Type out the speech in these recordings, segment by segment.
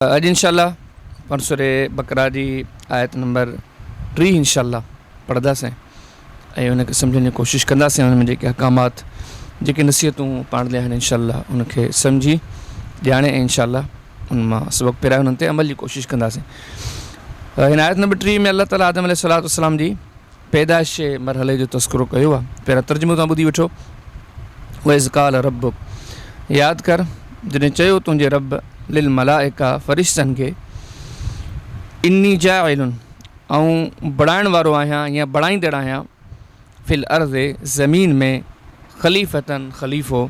अॼु इंशाअल्लाह परसुरे बकरा जी आयत नंबर 3 इंशाअल्लाह पढ़ंदासीं ऐं उनखे सम्झण जी कोशिशि कंदासीं। उन में जेके अहकामात जेके नसीहतूं पाण लाइ आहिनि इंशाअल्लाह उनखे सम्झी ॼाणे ऐं इंशाअल्लाह उन मां सबक़ पिराए उन्हनि ते अमल जी कोशिशि कंदासीं। हिन आयत नंबर 3 में अल्लाह ताला आदम अलैहिस्सलाम जी पैदाइश जे मरहले जो तज़किरो कयो आहे। पहिरियों तर्जुमो तव्हां ॿुधी वठो। वइज़ क़ाल रब्बुक, यादि कर जॾहिं चयो तुंहिंजे रब लिल मलाइका फ़रिश्तनि खे इन्नी जाइलुन ऐं बणाइण वारो आहियां या बणाईंदड़ आहियां फिल अर्ज़े ज़मीन में ख़लीफ़तन ख़लीफ़ो।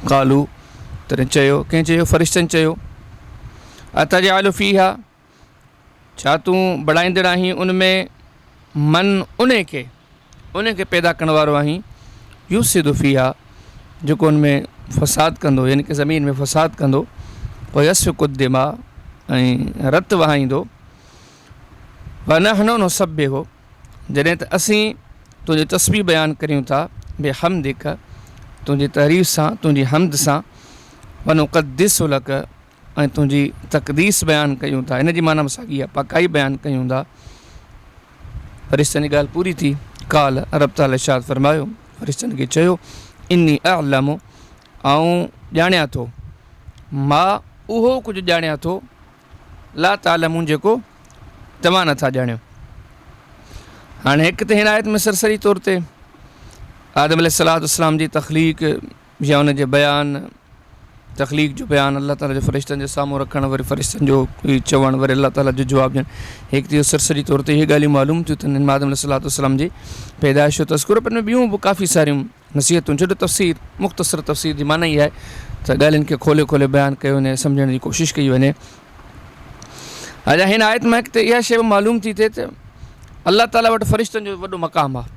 क़ालू तॾहिं चयो, कंहिं चयो? फ़रिश्तनि चयो अतजअलु फ़ीहा, छा तूं बणाईंदड़ आहीं उन में मन उन खे पैदा करण वारो आहीं युफ़्सिदु फ़ीहा, जेको उन में फ़साद कंदो यानी कि ज़मीन में फ़साद कंदो। व यस्फ़िकु दिमा, ऐं रत वहाईंदो। व नहनु नुसब्बिहु, जॾहिं त असीं तुंहिंजी तस्बीह बयानु करियूं था बिहम्दिक, तुंहिंजी तारीफ़ सां, तुंहिंजी हमद सां। व नुक़द्दिसु लक, ऐं तुंहिंजी तक़दीस बयानु कयूं था। इन जी माना साॻी आहे, पकाई बयानु कयूं था। फ़रिश्तनि जी ॻाल्हि पूरी थी। काल रब ताला इरशाद फ़रमायो, फ़रिश्तनि खे चयो इन्नी अअलमु, ऐं ॼाणियां थो मां उहो कुझु ॼाणियां थो ला तालमून, जेको तव्हां नथा ॼाणियो। हाणे हिकु त हिन आयत में सरसरी तौर ते आदम अलैहिस्सलाम जी तख़लीक़ या उन जे बयानु, तख़लीक़ जो बयानु, अल्लाह ताला जे फ़रिश्तनि जे साम्हूं रखणु, वरी फ़रिश्तनि जो चवणु, वरी अल्लाह ताला जो जवाबु ॾियणु। हिकु त इहो सरसरी तौर ते इहे ॻाल्हियूं मालूम थियूं त हिन आदम अलैहिस्सलाम जी पैदाइश जो तज़कुरो, पर में ॿियूं बि काफ़ी सारियूं नसीहतूं, छो तफ़सीर मुख़्तसर तफ़सीर जी माना इहा आहे त ॻाल्हियुनि खे खोले खोले बयानु कयो वञे, सम्झण जी कोशिशि कई वञे। अञा हिन आयत में हिकु त इहा शइ बि मालूम थी थिए त अल्लाह ताला वटि फ़रिश्तनि जो वॾो मक़ाम आहे।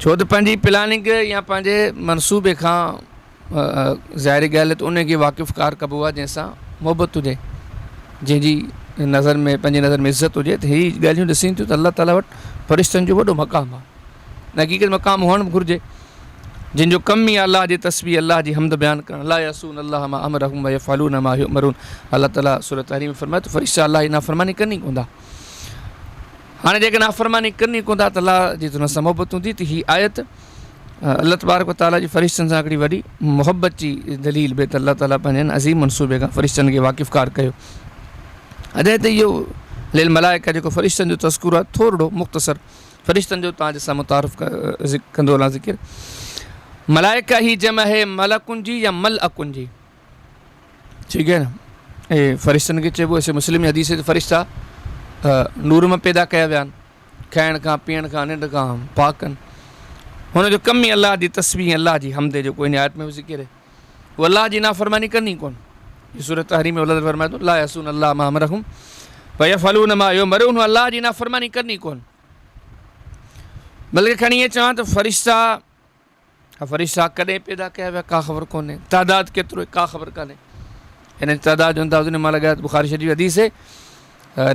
छो त पंहिंजी प्लानिंग या पंहिंजे मनसूबे खां ज़ाहिरी ॻाल्हि त उनखे वाक़िफ़कार कबो आहे जंहिंसां मुहबत हुजे, जंहिंजी नज़र में, पंहिंजी नज़र में इज़त हुजे। त हीअ ॻाल्हियूं ॾिसनि थियूं त अल्लाह ताला वटि फ़रिश्तनि जो वॾो मक़ाम आहे। हक़ीक़त मक़ाम हुअणु बि घुरिजे, जंहिंजो कमु ई अलाह जी तस्बीह, अलाह जी हमद बयानु करणु। ला यसून अल्लाह मा अमरहुम व यफ़अलून मा युअमरून। अल्लाह ताला सूरत तहरीम में फ़रमाए त फ़रिश्ता अलाह जी नाफ़रमानी कनि ई कोन्ह। हाणे जेके नाफ़रमानी कनि ई कोन था त अलाह जी त हुन सां मुहबत हूंदी। त हीअ आयत अल्लाह तबारक व तआला जी फ़रिश्तनि सां हिकिड़ी वॾी मुहबत जी दलील बि त अल्लाह ताला पंहिंजे अज़ीम मनसूबे खां फ़रिश्तनि खे वाक़िफ़कार कयो। अॼु त इहो लिल मलाइका जेको फ़रिश्तनि जो तज़कुरो आहे, थोरो मुख़्तसर फ़रिश्तनि जो तव्हांजे साम्हूं तारुफ़ कंदो हलां ज़िकिर। मलाइका ही जमा है मलकुन जी या मल अकुन जी, ठीकु आहे न। ऐं फ़रिश्तनि खे चइबो, इसे मुस्लिम हदीस ते फ़रिश्ता नूर में पैदा कया विया आहिनि, खाइण खां पीअण खां निंड खां पाक आहिनि। हुनजो कमु ई अलाह जी तस्बीह, अलाह जी हमद, जेको इन आयत में ज़िकिर आहे, उहो अलाह जी नाफ़रमानी कनि कोन। हीअ सूरत तहरीम में अल्लाह फ़रमाए थो ला यसून अल्लाह मा अमरहुम व यफ़अलून मा युअमरून, अलाह जी नाफ़रमानी कनि कोन। बल्कि खणी इहे चवां त फ़रिश्ता कॾहिं पैदा कया विया का ख़बर कोन्हे, तादाद केतिरो आहे का ख़बर कान्हे। हिन जी तादाद जो अंदाज़ो न मां लॻाया त बुख़ारी शरीफ़ हदीस आहे,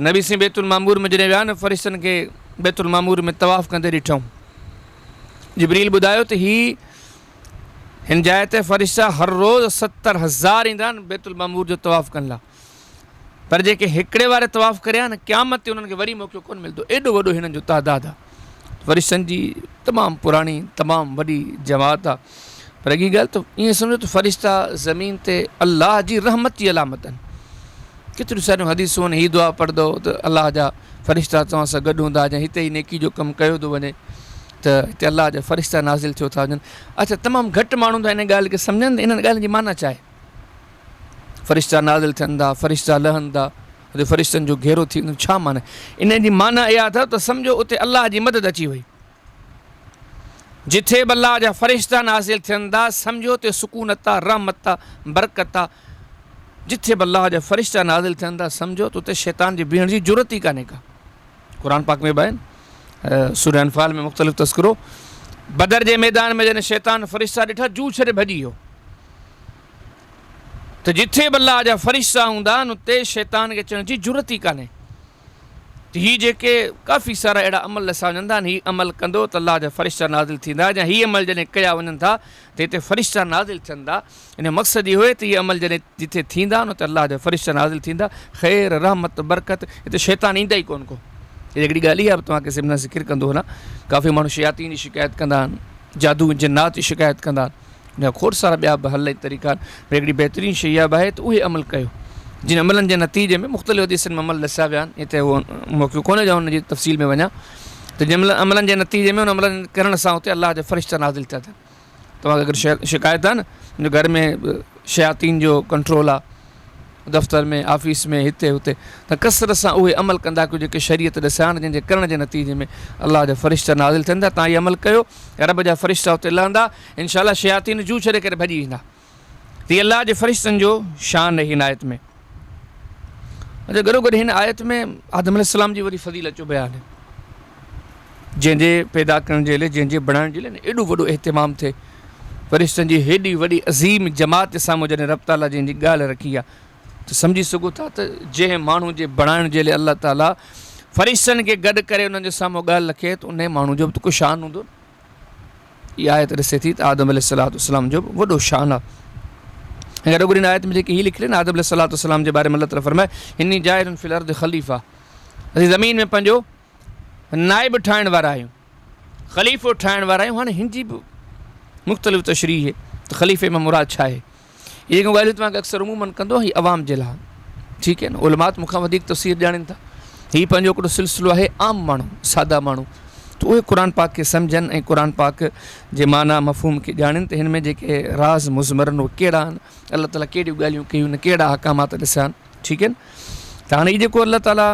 नबी सिंह बैतुल मामूर में जॾहिं विया न, फ़रिश्तनि खे बैतुल मामूर में तवाफ़ कंदे ॾिठऊं। जिब्रील ॿुधायो त हिन जाइ ते फ़रिश्ता हर रोज़ 70,000 ईंदा आहिनि बैतुल मामूर जो तवाफ़ करण लाइ। पर जेके हिकिड़े वारे तवाफ़ करिया न, क़यामत ते उन्हनि खे वरी मौक़ो कोन मिलंदो। एॾो वॾो हिननि जो तादाद आहे। फ़रिश्तनि जी तमामु पुराणी, तमामु वॾी जमात आहे। पर अॻी ॻाल्हि त ईअं सम्झो त फ़रिश्ता ज़मीन ते अलाह जी रहमत जी अलामत आहिनि। केतिरियूं सारियूं हदीसूं आहिनि, हीअ दुआ पढ़ंदो त अलाह जा फ़रिश्ता तव्हां सां गॾु हूंदा, या हिते ई नेकी जो कमु कयो थो वञे त हिते अलाह जा फ़रिश्ता नाज़िल थियो था वञनि। अच्छा, तमामु घटि माण्हू था हिन ॻाल्हि खे सम्झनि त इन्हनि ॻाल्हियुनि जी माना छा आहे। फ़रिश्ता नाज़िल थियनि था, फ़रिश्ता लहनि था, फ़रिश्तनि जो घेरो थींदो, छा माना? इन जी माना इहा अथव त सम्झो उते अलाह जी मदद अची वई। जिथे बि अलाह जा फ़रिश्ता नाज़िल थियनि था, सम्झो उते सुकूनत आहे, रहमत आहे, बरकत आहे। जिथे बि अलाह जा फ़रिश्ता नाज़िल थियनि था, सम्झो त उते शैतान जी बीहण जी ज़रूरत ई कान्हे का। क़ुर पाक में बि आहिनि, सूरह अनफ़ाल में मुख़्तलिफ़ तज़कुरो। बदर जे मैदान में जॾहिं शैतान फ़रिश्ता ॾिठा, जू छॾे भॼी वियो। त जिथे बि अलाह जा फ़रिश्ता हूंदा आहिनि, उते शैतान खे अचण जी ज़रूरत ई कान्हे। त हीअ जेके काफ़ी सारा अहिड़ा अमल असां वञंदा आहिनि, हीअ अमल कंदो त अलाह जा फ़रिश्ता नाज़िल थींदा, या हीअ अमल जॾहिं कया वञनि था त हिते फ़रिश्ता नाज़िल थियनि था। इन जो मक़सदु इहो आहे त हीअ अमल जॾहिं जिथे थींदा न त अलाह जा फ़रिश्ता नाज़िल थींदा, ख़ैर रहमत बरकत, हिते शैतान ईंदा ई कोन को। हीअ हिकिड़ी ॻाल्हि इहा बि तव्हांखे सिमना ज़िक्र कंदो हो न, काफ़ी माण्हू शयातीन जी शिकायत कंदा आहिनि, जादू जिन्नात जी शिकायत कंदा आहिनि, या खोड़ सारा ॿिया बि हल तरीक़ा आहिनि। हिकिड़ी बहितरीनु शइ इहा बि आहे त उहे अमल कयो जिन अमलनि जे नतीजे में मुख़्तलिफ़ हदीसनि में अमल ॾसिया विया आहिनि। हिते उहो मौक़ो कोन्हे जो हुनजी तफ़सील में वञा, त जंहिं महिल अमलनि जे नतीजे में उन अमलनि करण सां हुते अलाह जा फ़रिश्ता नाज़िल थिया थियनि। तव्हांखे अगरि शिकायत आहे न मुंहिंजे घर में शयातीन जो कंट्रोल आहे, दफ़्तर में, ऑफिस में, हिते हुते, त कसरत सां उहे अमल कंदा कयो जेके शरीयत ॾिसिया आहिनि, जंहिंजे करण जे नतीजे में अलाह जा फ़रिश्ता नाज़िल थियनि था। तव्हां इहे अमल कयो, रब जा फ़रिश्ता हुते लहंदा, इनशाला शयातीन जूं छॾे करे भॼी वेंदा। त हीअ अलाह जे फ़रिश्तनि जो शान आहे हिन आयत में। अच्छा, गॾो गॾु हिन आयत में आदम अलैहिस्सलाम जी वरी फ़ज़ीलत जो बयानु आहे, जंहिंजे पैदा करण जे लाइ, जंहिंजे बणाइण जे लाइ न एॾो वॾो इहतिमाम थिए, फ़रिश्तनि जी हेॾी वॾी अज़ीम जमात जे साम्हूं जॾहिं रब ताला जंहिंजी ॻाल्हि रखी आहे, त सम्झी सघो था त जंहिं माण्हू जे बणाइण जे लाइ अलाह ताला फ़रिश्तनि खे गॾु करे उन्हनि जे साम्हूं ॻाल्हि रखे, त उन माण्हू जो बि त को शान हूंदो। इहा आयत ॾिसे थी त आदम अलैहिस्सलाम जो बि वॾो शान आहे। ऐं गॾो गॾु हिन आयत में जेके हीअ लिखियलु आदम अलैहिस्सलाम जे बारे में अल्लाह ताला फरमाए, इन्नी जाइलुन फिल अर्दि ख़लीफ़ा, असीं ज़मीन में पंहिंजो नाइब ठाहिण वारा आहियूं, ख़लीफ़ो ठाहिण वारा आहियूं। हाणे हिन जी बि मुख़्तलिफ़ तशरीह आहे त ख़लीफ़े में मुराद छा आहे। इहे जेकियूं ॻाल्हियूं तव्हांखे अक्सर उमूमन कंदो हीअ अवाम जे लाइ, ठीकु आहे न, उलमात मूंखां वधीक तफ़सीर ॼाणनि था। हीअ पंहिंजो हिकिड़ो सिलसिलो आहे आम माण्हू, सादा माण्हू, त उहे क़ुर पाक खे सम्झनि ऐं क़ुर पाक जे माना मफ़हूम खे ॼाणनि त हिन में जेके राज़ मुज़मर आहिनि उहे कहिड़ा आहिनि, अलाह ताला कहिड़ियूं ॻाल्हियूं कयूं आहिनि, कहिड़ा अहकामात ॾिसिया आहिनि, ठीकु आहे न। त हाणे हीअ जेको अलाह ताला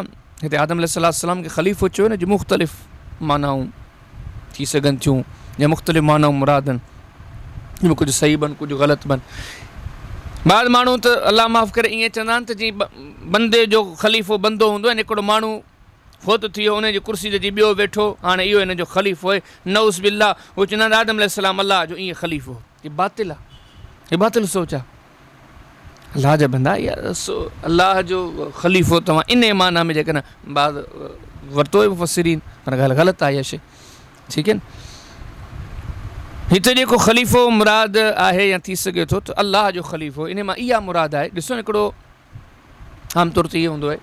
हिते आदम अलैहिस्सलाम खे ख़लीफ़ो चयो न, जो मुख़्तलिफ़ मानाऊं थी सघनि थियूं, या मुख़्तलिफ़ मानाऊं मुराद आहिनि, जंहिंमें कुझु सही बि आहिनि, कुझु ग़लति बि आहिनि। बाद माण्हू त अलाह माफ़ करे ईअं चवंदा आहिनि त जीअं बंदे जो ख़लीफ़ो बंदो हूंदो आहे, हिकिड़ो माण्हू फोत थी वियो, उनजी कुर्सी ते ॿियो वेठो, हाणे इहो हिन जो ख़लीफ़ो आहे, नऊज़ बिल्लाह, उहो चवंदा आहिनि आदम अलैहिस्सलाम अलाह जो ईअं ख़लीफ़ो। हीअ बातिल आहे, हीअ बातिल सोच आहे। अलाह जा बंदा या अलाह जो ख़लीफ़ो तव्हां इन माना में जेकॾहिं बाद वरितो आहे मुफ़सिरीन, पर ॻाल्हि ग़लति आहे इहा शइ, ठीकु आहे न। हिते जेको ख़लीफ़ो मुराद आहे या थी सघे थो त अलाह जो ख़लीफ़ो, इन मां इहा मुराद आहे। ॾिसो हिकिड़ो आमतौर ते इहो हूंदो आहे,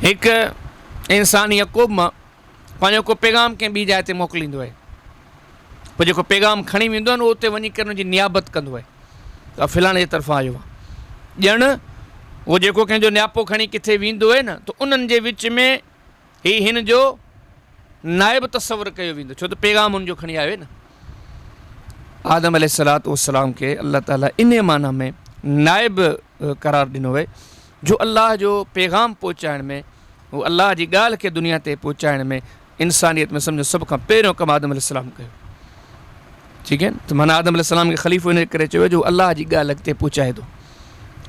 हिकु इंसान या क़ौम पंहिंजो को पैगाम कंहिं ॿी जाइ ते मोकिलींदो आहे, पोइ जेको पैगाम खणी वेंदो आहे न, उहो उते वञी करे हुनजी नियाबत कंदो आहे त फ़लाणे जे तरफ़ां आयो आहे। ॼण उहो जेको कंहिंजो नियापो खणी किथे वेंदो आहे न, त उन्हनि जे विच में हीउ हिन जो नाइब तसवुरु कयो वेंदो, छो त पैगाम हुनजो खणी आयो आहे न। आदम अलैहिस्सलाम खे अलाह ताला इन माना में नाइब करार ॾिनो आहे, जो अलाह जो पैगाम पहुचाइण में, उहो अलाह जी ॻाल्हि खे दुनिया ते पहुचाइण में इंसानियत में सम्झो सभ खां पहिरियों कमु आदम अलैहिस्सलाम कयो, ठीकु आहे न। त माना आदम अलैहिस्सलाम खे ख़लीफ़ो इन करे चयो जो अलाह जी ॻाल्हि अॻिते पहुचाए थो,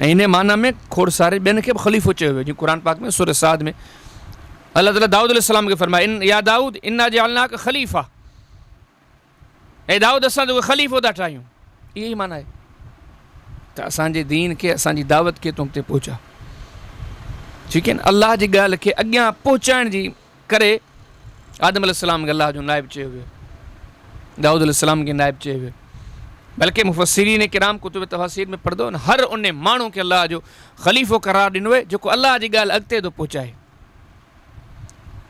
ऐं इन माना में खोड़ सारे ॿियनि खे बि ख़लीफ़ो चयो वियो, जीअं क़ुर पाक में सूरह साद में अलाह ताला दाऊद अलैहिस्सलाम खे फरमाए, या दाऊद इन्ना जअलनाक ख़लीफ़ा, ऐं दाऊद असां तोखे ख़लीफ़ो था ठाहियूं। इहा ई माना आहे त असांजे दीन खे, असांजी दावत खे तूं अॻिते पहुचा, ठीकु आहे न। अलाह जी ॻाल्हि खे अॻियां पहुचाइण जी करे आदम अलैहिस्सलाम खे अलाह जो नाइब चयो वियो, दाऊद अलैहिस्सलाम खे नाइब चयो वियो। बल्कि मुफ़स्सिरीन किराम कुतुब तफ़सीर में पढ़ंदो न, हर उन माण्हू खे अलाह जो ख़लीफ़ो करार ॾिनो आहे जेको अलाह जी ॻाल्हि अॻिते थो पहुचाए।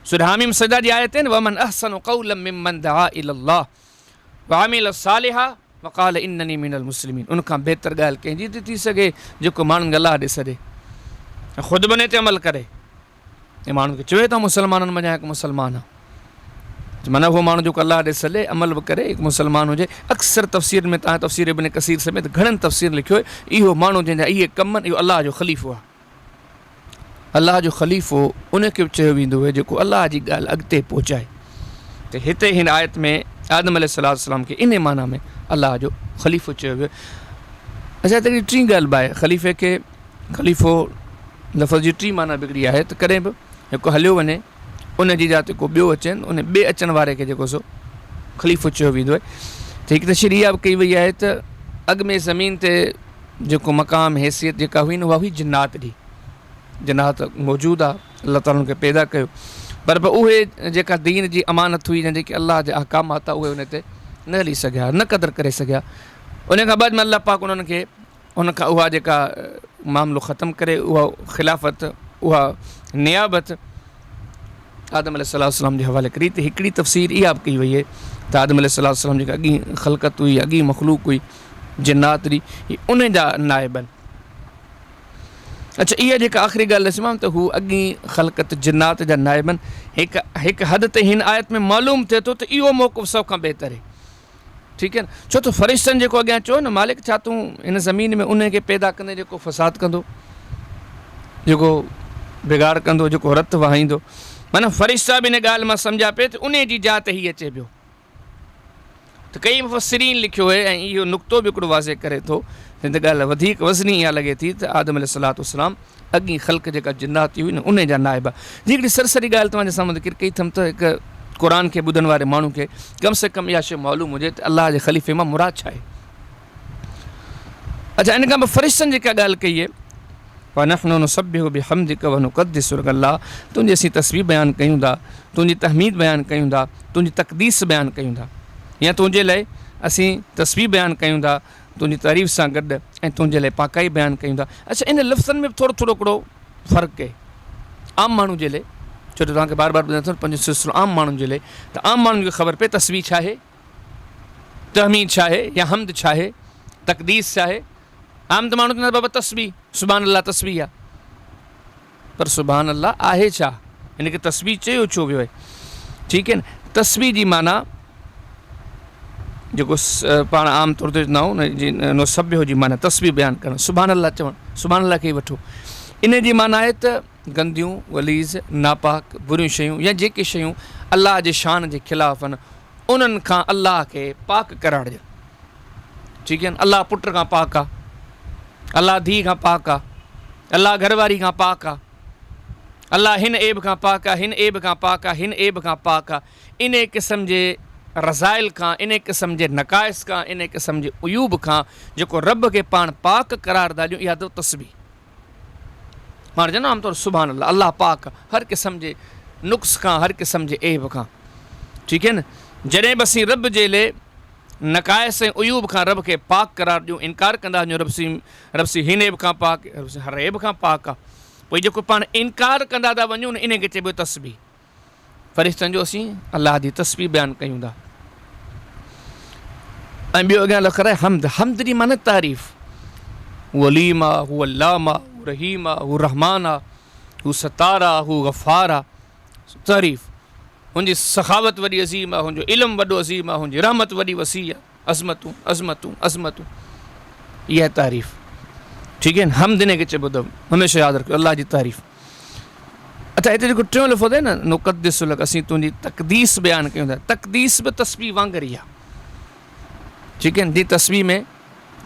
सूरह हामीम सजा जी आयत आहिनि, वमन अहसनु क़ौलन मिम्मन दआ इलल्लाह वअमिल सालिहा वक़ाल इन्ननी मिनल मुस्लिमीन। उनखां बहितर ॻाल्हि कंहिंजी थी सघे जेको माण्हुनि खे अलाह ॾे सॾे, ख़ुदि बि इन ते अमल करे, ऐं माण्हुनि खे चवे थो मुसलमाननि में हिकु मुसलमान आहे, माना उहो माण्हू जेको अलाह ॾे सॾे अमल बि करे हिकु मुसलमान हुजे। अक्सर तफ़सीर में तव्हां तफ़सीर इब्न कसीर समेत घणनि तफ़सीर लिखियो आहे, इहो माण्हू जंहिंजा इहे कम आहिनि, इहो अलाह जो ख़लीफ़ो आहे। अलाह जो ख़लीफ़ो उनखे बि चयो वेंदो आहे जेको अलाह जी ॻाल्हि अॻिते पहुचाए। त हिते हिन आयत में आदम अलैहिस्सलाम खे इन माना में अलाह जो ख़लीफ़ो चयो वियो। अच्छा, त हिकिड़ी टी ॻाल्हि बि आहे, ख़लीफ़े खे ख़लीफ़ो लफ़्ज़ जी टी माना बि हिकिड़ी आहे, त कॾहिं बि हिकु हलियो वञे उन जी जाते को ॿियो अचनि, उन ॿिए अचण वारे खे जेको सो ख़लीफ़ो चयो वेंदो आहे। त हिकु तशरीह इहा बि कई वई आहे त अॻु में ज़मीन ते जेको मक़ाम हैसियत जेका हुई न, उहा हुई जन्नात जी, जन्नात मौजूदु आहे, अल्लाह ताला उनखे पैदा कयो, पर उहे जेका दीन जी अमानत हुई, जेके अल्लाह जा अहकामात उहे उन ते न हली सघिया, न क़दुरु करे सघिया। उन खां बाद में अल्लाह पाक उन्हनि खे उन खां उहा जेका मामिलो ख़तमु करे, उहा ख़िलाफ़त, उहा नियाबत आदम अलैहिस्सलाम जे हवाले करी। त हिकिड़ी तफ़सीर इहा बि कई वई आहे त आदम अलैहिस्सलाम जेका अॻी ख़लक़त हुई, अॻी मख़लूक हुई जिन्नात जी, उन जा नाइब आहिनि। अच्छा, इहा जेका आख़िरी ॻाल्हि ॾिसमां त हू अॻी ख़लक़त जिन्नात जा नाइब आहिनि। हिकु हद ते हिन आयत में मालूम थिए थो त इहो मौक़िफ़ सभ खां बहितर आहे। ठीकु आहे न, छो त फ़रिश्तनि जेको अॻियां चयो न, मालिक छा तूं हिन ज़मीन में उन खे पैदा कंदे जेको फ़साद कंदो, जेको बिगाड़ कंदो, जेको रत वहाईंदो, माना फ़रिश्ता बि हिन ॻाल्हि मां सम्झा पिए त उन जी जात हीअ अचे पियो। त कई मुफ़स्सिरीन लिखियो आहे, ऐं इहो नुक़्तो बि हिकिड़ो वाज़े करे थो, हिन ॻाल्हि वधीक वज़नी इहा लॻे थी त आदम अलैहिस्सलाम अॻी ख़ल्क़ जेका जिन्नात हुई न, उन जा नाइब आहे। जी हिकिड़ी सरसरी ॻाल्हि तव्हांजे साम्हूं ज़िक्र कई अथमि त हिकु क़ुर खे ॿुधण वारे माण्हू खे कम से कम इहा शइ मालूम हुजे त अल्लाह जे ख़लीफ़े मां मुराद छा आहे। अच्छा, इन खां पोइ फ़रिश्तनि जेका ॻाल्हि कई आहे, वनहनु नुसब्बिहु बिहम्दिका वनुक़द्दिसु लक, अल्लाह तुंहिंजी असीं तस्बीह बयानु कयूं था, तुंहिंजी तहमीद बयानु कयूं था, तुंहिंजी तक़दीस बयानु कयूं था, या तुंहिंजे लाइ असीं तस्बीह बयानु कयूं था तुंहिंजी तारीफ़ सां गॾु, ऐं तुंहिंजे लाइ पाकाई बयानु कयूं था। अच्छा, इन लफ़्ज़नि में थोरो थोरो हिकिड़ो फ़र्क़ु आहे आम माण्हू जे लाइ, छो त तव्हांखे बार बार ॿुधायां थो पंहिंजो सिलसिलो आम माण्हुनि जे लाइ। त आम माण्हुनि खे ख़बर पए तस्बीह छा आहे, तहमीद छा आहे, या हमद छा आहे, तक़दीस छा आहे। आम त माण्हू चवंदा बाबा तस्बीह, सुभान अल्लाह तस्बीह आहे, पर सुभान अल्लाह आहे छा, हिनखे तस्बीह चयो छो वियो आहे। ठीकु आहे न, तस्बीह जी माना जेको पाण आम तौर ते चवंदा आहियूं नुसब्बिहु जी माना तस्बीह बयानु करणु, सुभान अल्लाह चवणु, सुभान अल्लाह खे वठो। इन जी माना आहे त गंदियूं, वलीज़, नापाक, बुरियूं शयूं या जेके शयूं अल्लाह जे शान जे ख़िलाफ़ आहिनि, उन्हनि खां अल्लाह खे पाक कराइण ॾियो। ठीकु आहे न, अल्लाह पुट खां पाक आहे, अल्लाह धीउ खां पाक आहे, अल्लाह घरवारी खां पाक आहे, अल्लाह हिन ऐब खां पाक आहे, हिन ऐब खां पाक आहे, हिन ऐब खां पाक आहे। इन क़िस्म जे रज़ाइल खां, इन क़िस्म जे नक़ाइस खां, इन क़िस्म जे उयूब खां जेको रब खे पाण पाक करार था ॾियूं, इहा अथव तस्बीह। मां चवंदो आम तौरु सुभान अल्लाह, अल्लाह पाक हर क़िस्म जे नुक़्स खां, हर क़िस्म जे ऐब खां। ठीकु आहे न, जॾहिं बि असीं रब जे लाइ नक़ाइस ऐं उयूब खां रब खे पाक करार ॾियूं, इनकार कंदा वञूं रबसी हिन ऐब खां पाक, रबसी हर ऐब खां पाक आहे, पोइ जेको पाण इनकार कंदा था वञूं न, इन खे चइबो तस्बीह। फ़रिश्तनि जो असीं अल्लाह जी तस्बीह बयानु कयूं था। ऐं ॿियो अॻियां लखर आहे हमद, हमद जी माना तारीफ़। हू अलीम आहे, हू अल्लाम आहे, हू रहीम आहे, हू रहमान आहे, हू सतार आहे, हू गफ़ार आहे। तारीफ़, हुनजी सखावत वॾी अज़ीम आहे, हुनजो इल्मु वॾो अज़ीम आहे, हुनजी रहमत वॾी वसी आहे, अज़मतूं अज़मतूं अज़मतूं, इहा तारीफ़। ठीकु आहे न, हमद इन खे चइबो अथव, हमेशह यादि रखियो अल्लाह जी तारीफ़। अच्छा, हिते जेको टियों लफ़्ज़ आहे न नुक़द्दिसु लक, असीं तुंहिंजी तक़दीस बयानु कयूं था। तक़दीस बि तस्बीह वांगुरु ई आहे। ठीकु आहे न, जी तस्बीह में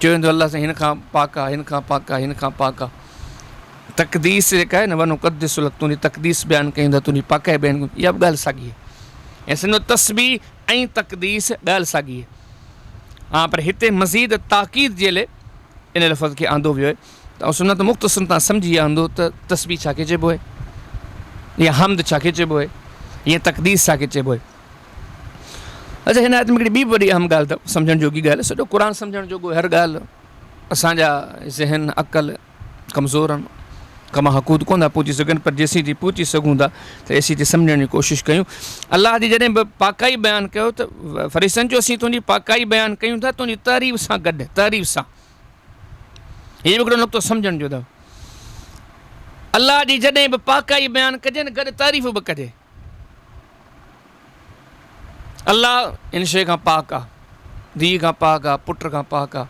चयो वेंदो अल्लाह सां हिन खां पाक आहे, हिन खां पाक आहे, हिन खां पाक आहे। तक़दीस जेका आहे न, वनुक़द्दिसु लक, तुंहिंजी तक़दीस बयानु कयूं था, तुंहिंजी पाकाई बयानु कयूं, इहा बि ॻाल्हि साॻी आहे। ऐं सिंधो तस्बीह ऐं तक़दीस ॻाल्हि साॻी आहे। हा, पर हिते मज़ीद ताक़ीद जे लाइ इन लफ़्ज़ खे आंदो वियो आहे। त सुनत मुख़्तसर तव्हां सम्झी विया हूंदो त तस्बीह छा खे चइबो आहे, या हमद छा खे चइबो आहे, या तक़दीस छा खे चइबो आहे। अच्छा, हिन आयत में हिकिड़ी ॿी वॾी अहम ॻाल्हि अथव, सम्झण जोगी ॻाल्हि आहे। सॼो क़ुर सम्झण जोॻो, हर ॻाल्हि असांजा ज़हन अक़ल कमज़ोर आहिनि, कमा हक़ूद कोन था पहुची सघनि, पर जेसीं ताईं पहुची सघूं था त एसीं ताईं सम्झण जी कोशिशि कयूं। अल्लाह जी जॾहिं बि पाकाई बयानु कयो त फ़रिश्तनि जो असीं तुंहिंजी पाकाई बयानु कयूं था, तुंहिंजी तारीफ़ सां गॾु, तारीफ़ सां। हीअ बि हिकिड़ो नुक़्तो सम्झण जो अथव। अल्लाह जी जॾहिं बि पाकाई बयानु कजे न, गॾु तारीफ़ बि कजे। अल्लाह इन शइ खां पाक आहे, धीउ खां पाक आहे, पुट खां पाक आहे,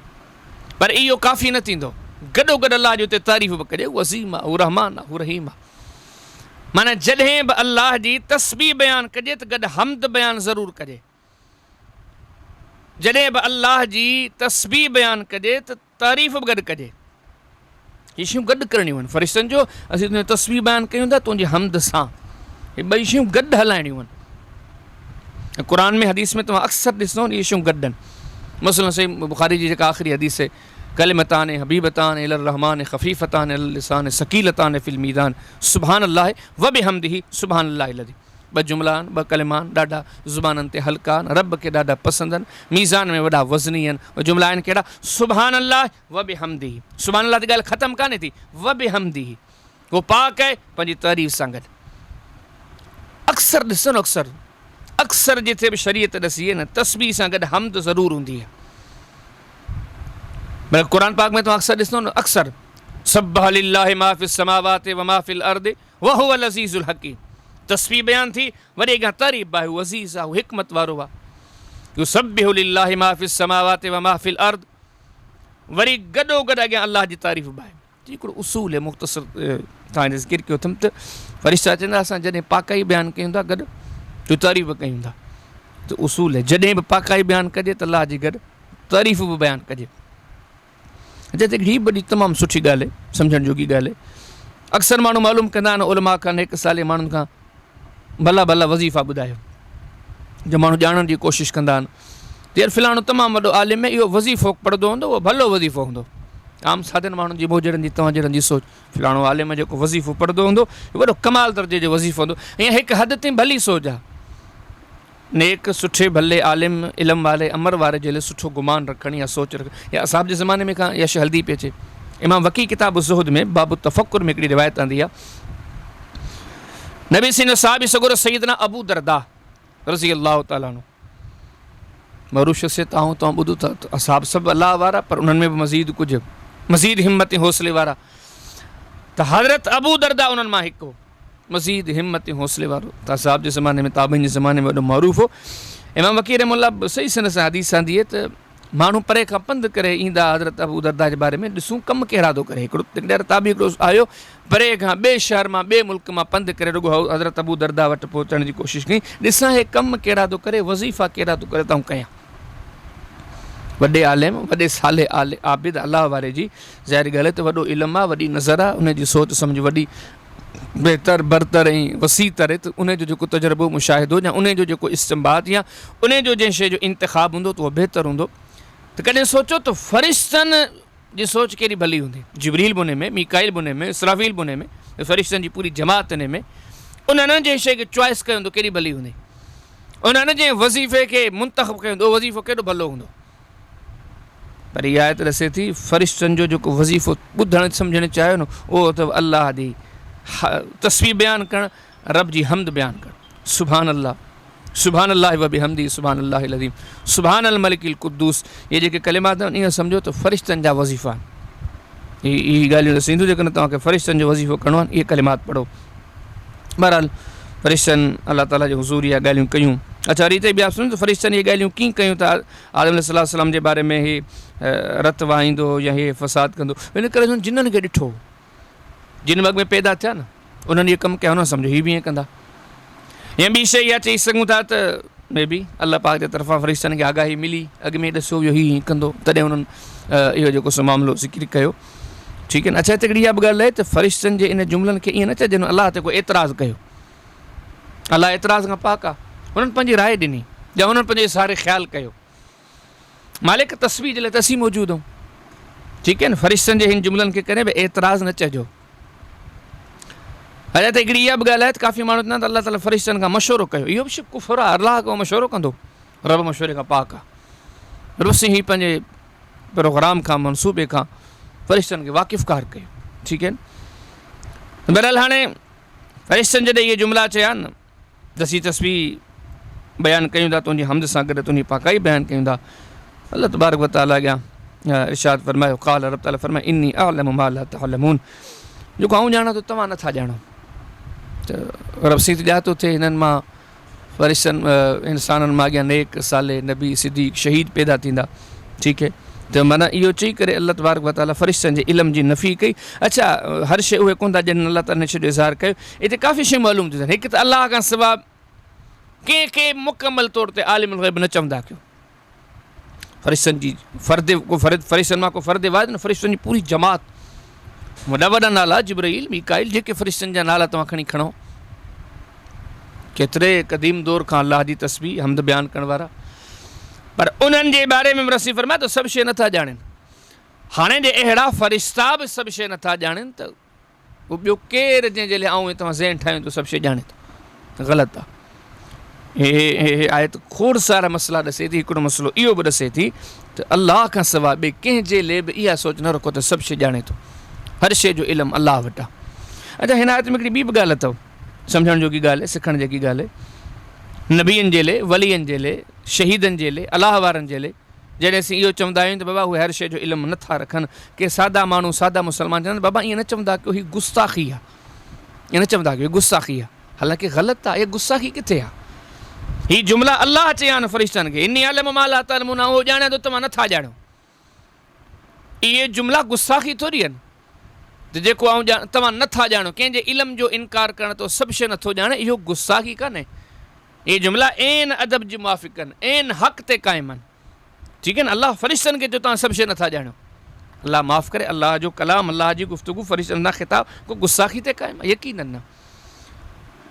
पर इहो काफ़ी न थींदो, गॾो गॾु अल्लाह जी उते तारीफ़ बि कजे। हू अज़ीम आहे, हू रहमान आहे, हू रहीम आहे। माना जॾहिं बि अल्लाह जी तस्बीह बयानु कजे त गॾु हमद बयानु ज़रूरु कजे। जॾहिं बि अल्लाह जी तस्बीह बयानु कजे त तारीफ़ बि गॾु कजे। हीअ शयूं गॾु करणियूं आहिनि फ़रिश्तनि जो, असीं तुंहिंजी तस्बीह बयानु कयूं था तुंहिंजी हमद सां, हीअ ॿई शयूं गॾु हलाइणियूं आहिनि। क़ुर में हदीस में तव्हां अक्सर ॾिसंदो इहे शयूं गॾु आहिनि। मसइलन सही बुख़ारी जी जेका आख़िरी हदीस आहे, कलिमतान हबीबतान इलर रहमान खफीफतान अल लिसान सकीलतान फिल मीज़ान सुभान अल्लाह व बिहम्दिही सुभान अल्लाह लज़ी। ॿ जुमला आहिनि, ॿ कलिमान ॾाढा ज़ुबाननि ते हल्का आहिनि, रब खे ॾाढा पसंदि आहिनि, मीज़ान में वॾा वज़नी आहिनि। ॿ जुमला आहिनि कहिड़ा? सुभान अल्लाह व बिहम्दिही, सुभान अल्लाह जी ॻाल्हि ख़तमु कान्हे थी, व बिहम्दिही वो पाक आहे पंहिंजी तारीफ़ सां गॾु। अक्सर ॾिसो न, अक्सर जिथे बि शरीयत ॾिसी न तस्बीह सां गॾु हमद ज़रूरु हूंदी आहे। भले क़ुर पाक में तव्हां अक्सर ॾिसंदो न, अक्सर सब्बह लिल्लाहि मा फ़िस समावाति व मा फ़िल अर्दि व हुवल अज़ीज़ुल हकीम। तस्बीह बयान थी, वरी खां तारीफ़ आहे, हू अज़ीज़ आहे, हू हिकमत वारो आहे। युसब्बिहु लिल्लाहि मा फ़िस समावाति व मा फ़िल अर्दि, वरी गॾो गॾु अॻियां अल्लाह जी तारीफ़ बि आहे। हिकिड़ो उसूल आहे मुख़्तसर तव्हां ज़िक्र कयो अथमि त फ़रिश्ता चवंदा असां जॾहिं पाकाई बयानु कयूं था गॾु जो तारीफ़ कयूं था, त उसूल आहे जॾहिं बि पाकाई बयानु कजे त अल्लाह जी गॾु तारीफ़ बि बयानु कजे। जिते हीअ वॾी तमामु सुठी ॻाल्हि आहे, सम्झण जोगी ॻाल्हि आहे। अक्सर माण्हू मालूम कंदा आहिनि उलमा खां, हिकु साले माण्हुनि खां भला भला वज़ीफ़ा ॿुधायो, जो माण्हू ॼाणण जी कोशिशि कंदा आहिनि त यार फ़िलाणो तमामु वॾो आलिम आहे, इहो वज़ीफ़ो पढ़ंदो हूंदो, उहो भलो वज़ीफ़ो हूंदो। आम साधारण माण्हुनि जी मोजड़नि जी तव्हां जहिड़नि जी सोच, फ़िलाणो आलिम जेको वज़ीफ़ो पढ़ंदो हूंदो वॾो कमाल दर्जे जो वज़ीफ़ो हूंदो। ईअं हिकु हद ताईं भली सोच आहे, नेक सुठे भले आलिम इल्म वारे अमर वारे जे लाइ सुठो गुमान रखणु या सोच रखणु। या असाब जे ज़माने में खां यश हल्दी पई अचे। इमाम वकी किताब ज़ुहद में बाबु तफ़क्कुर में हिकिड़ी रिवायत आंदी आहे, नबी सिन साहिब सगुर सैयदना अबू दरदा रज़ी अल्लाह ताला अन्हु, मरूफ़ शख़्सियत आऊं तव्हां ॿुधो था त असाब सभु अलाह वारा, पर उन्हनि में बि मज़ीद हिम्मत हौसले वारा। त हज़रत अबू दरदा उन्हनि मां हिकु मज़ीद हिम्मत हौसले वारो, त असाब जे ज़माने में ताबीन जे ज़माने में वॾो मरूफ़ हो। इमाम वकी रहमतुल्लाह सही सन सां हदीस आंदी आहे त माण्हू परे खां पंधु करे ईंदा हज़रत अबू दरदा जे बारे में ॾिसूं कमु कहिड़ा थो करे। हिकिड़ो ताबी हिकिड़ो आयो परे खां ॿिए शहर मां ॿिए मुल्क मां पंधु करे रुॻो हज़रत अबू दरदा वटि पहुचण जी कोशिशि कई, ॾिसां हे कमु कहिड़ा थो करे, वज़ीफ़ा कहिड़ा थो करे, त कयां। वॾे आलिम वॾे साले आबिद अलाह वारे जी ज़ाहिर ॻाल्हि आहे त वॾो इल्मु आहे, वॾी नज़र आहे, उनजी सोच सम्झ वॾी बहितर बरतर ऐं वसीतर आहे। त उनजो जेको तजुर्बो मुशाहिदो या उनजो जेको इस्तेमाल या उनजो जंहिं शइ जो इंतिखाब हूंदो त उहो बहितर हूंदो। त कॾहिं सोचो त फ़रिश्तनि जी सोच कहिड़ी भली हूंदी, जिब्रील बि उन में, मीकाइल बि उन में, इसराफील बि उन में, फ़रिश्तनि जी पूरी जमात इन में। उन्हनि जंहिं शइ खे चॉइस कयो हूंदो कहिड़ी भली हूंदी, उन्हनि जंहिं वज़ीफ़े खे मुंतख़ब कयो हूंदो उहो वज़ीफ़ो केॾो भलो हूंदो। पर इहा आयत ॾसे थी फ़रिश्तनि जो जेको वज़ीफ़ो ॿुधणु सम्झणु चाहियो न, उहो अथव अल्लाह जी तस्बीह बयानु करणु, रब जी हमद बयानु करणु। सुभान अल्लाह, सुभान अल्लाह व बिहम्दी, सुभान अल्लाह अज़ीम, सुभान अल मलिकिल कुद्दूस। इहे जेके कलिमात आहिनि ईअं सम्झो त फ़रिश्तनि जा वज़ीफ़ा आहिनि। इहे ॻाल्हियूं ॾसींदियूं जेकॾहिं तव्हांखे फ़रिश्तनि जो वज़ीफ़ो करिणो आहे, इहे कलिमात पढ़ो। बहरहाल फ़रिश्तनि अलाह ताला जे हुज़ूर इहा ॻाल्हियूं कयूं। अच्छा वरी हिते ॿिया सुनो त फ़रिश्तनि इहे ॻाल्हियूं कीअं कयूं त आदम अलैहिस्सलाम जे बारे में इहे रत वाहींदो या इहे फ़साद कंदो, इन करे जिन्हनि खे ॾिठो, जिन वक़्त में पैदा थिया न उन्हनि इहे कमु कया न, सम्झो हीअ बि ईअं कंदा। या ॿी शइ इहा चई सघूं था त मे बी अलाह पाक जे तरफ़ां फ़रिश्तनि खे आगाही मिली, अॻु में ॾिसो इहो हीअं कंदो, तॾहिं उन्हनि इहो जेको सो मामिलो ज़िक्र कयो। ठीकु आहे न। अच्छा हिते हिकिड़ी इहा बि ॻाल्हि आहे त फ़रिश्तनि जे इन जुमिलनि खे ईअं न चइजे अलाह ते को एतिराज़ु कयो, अलाह एतिराज़ खां पाक आहे। उन्हनि पंहिंजी राय ॾिनी या उन्हनि पंहिंजे इशारे ख़्यालु कयो। मालिक तस्बीह जे लाइ त असीं मौजूदु आहियूं। ठीकु आहे न। फ़रिश्तनि जे हिन जुमिलनि खे करे बि एतिराज़ु न चइजो। अञा त हिकिड़ी इहा बि ॻाल्हि आहे त काफ़ी माण्हू चवंदा त अलाह ताला फ़रिश्तनि खां मशवरो कयो, इहो बि कुफ़र आहे। अलाह खां मशवरो कंदो, रब मशवरे खां पाक आहे। रुसी ही पंहिंजे प्रोग्राम खां मनसूबे खां फ़रिश्तनि खे वाक़िफ़कार कयो। ठीकु आहे न। बहरहाल हाणे फ़रिश्तनि जॾहिं इहे जुमिला चया न, दसी तस्बीह बयानु कयूं था, तुंहिंजी हमद सां गॾु तुंहिंजी पाकाई बयानु कयूं था, अल्लाह तबारक व तआला अॻियां इरशाद फरमायो, क़ाल रब ताला फरमाए इन्नी अअलमु मा ला तअलमून, जेको आऊं ॼाणा थो तव्हां नथा ॼाणो। त रब सीत ॼातो थिए हिननि मां फ़रिश्तनि इंसाननि मां अॻियां नेक साले नबी सिद्दीक़ शहीद पैदा थींदा। ठीकु है। त माना इहो चई करे अल्लाह तबारक व तआला फ़रिश्तनि जे इल्म जी नफ़ी कई। अच्छा हर शइ उहे कोन था ॼण, अल्लाह ताला ने छॾो इज़हार कयो। हिते काफ़ी शयूं मालूम थियूं थियनि। हिकु त अलाह खां सवाइ कंहिंखे मुकमल तौर ते आलिमुल ग़ैब न चवंदा कयो। फ़रिश्तनि जी फ़रिश्तनि मां को फ़र्द वाहिद न, फ़रिश्तनि जी पूरी जमात, वॾा वॾा नाला जिब्राईल मीकाइल, जेके फ़रिश्तनि जा नाला तव्हां खणी खणो, केतिरे क़दीम दौर खां अलाह जी तस्बीह हमद बयानु करण वारा, पर उन्हनि जे बारे में रसी फरमाए त सभु शइ नथा ॼाणनि। हाणे जे अहिड़ा फ़रिश्ता बि सभु शइ नथा ॼाणनि त उहो ॿियो केरु जंहिंजे लाइ आऊं तव्हां ज़हन ठाहियूं त सभु शइ ॼाणे थो, ग़लति आहे। हे आयत खोड़ सारा मसइला ॾसे थी। हिकिड़ो मसइलो इहो बि ॾसे थी त अलाह खां सवाइ ॿिए कंहिंजे लाइ बि इहा सोच न रखो त सभु शइ ॼाणे थो, हर शइ जो इल्मु अलाह वटि आहे। अच्छा, हिन आयत में हिकिड़ी ॿी बि ॻाल्हि अथव, सम्झण जोगी ॻाल्हि आहे, सिखण जेकी ॻाल्हि आहे। नबीअनि जे लाइ, वलीअनि जे लाइ, शहीदनि जे लाइ, अलाह वारनि जे लाइ जॾहिं असीं इहो चवंदा आहियूं त बाबा उहे हर शइ जो इल्मु नथा रखनि, के सादा माण्हू, सादा मुस्लमान चवंदा बाबा ईअं न चवंदा की हीअ गुस्ताखी आहे, ईअं न चवंदा की गुस्ताखी आहे। हालांकि ग़लति आहे, इहा गुस्ताखी किथे आहे? हीअ जुमिला अलाह चया आहिनि फ़रिश्तनि खे, इन्नी अलम मा ला तअलमून, उहो ॼाणे थो तव्हां नथा ॼाणो। इहे जुमिला गुस्ताखी थोरी आहिनि त जेको तव्हां नथा ॼाणो, कंहिंजे इल्म जो इनकार करण तो सभु शइ नथो ॼाणे, इहो गुस्ताखी कान्हे। इहे जुमिला एन अदब जी मुआफ़िक़ आहिनि, एन हक़ ते क़ाइमु आहिनि। ठीकु आहे न? अलाह फ़रिश्तनि खे जो तव्हां सभु शइ नथा ॼाणो, अलाह माफ़ करे, अलाह जो कलाम, अलाह जी गुफ़्तगू, फ़रिश्तनि जा ख़िताब को गुस्ताखी ते क़ाइमु आहे? यकीनन न।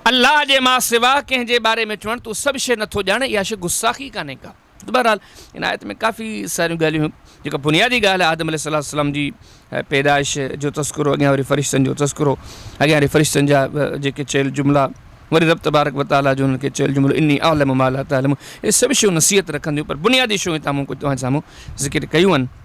अलाह जे मां सिवा कंहिंजे बारे में चवणु तूं सभु शइ नथो ॼाणे, इहा शइ गुस्ताखी कान्हे का। बहरहाल इन आयत में काफ़ी सारियूं ॻाल्हियूं, जेका बुनियादी ॻाल्हि आहे आदम अलैहिस्सलाम जी पैदाइश जो तस्कुरो, अॻियां वरी फ़रिश्तनि जो तस्कुरो, अॻियां वरी फ़रिश्तनि जा जेके चयल जुमिला, वरी रब तबारक व तआला जो उन्हनि खे चयल जुमिलो इन्नी अअलम मा ला तअलमून, इहे सभु शयूं नसीहत रखंदियूं, पर बुनियादी शयूं तव्हां कुझु तव्हां साम्हूं ज़िक्र कयूं आहिनि।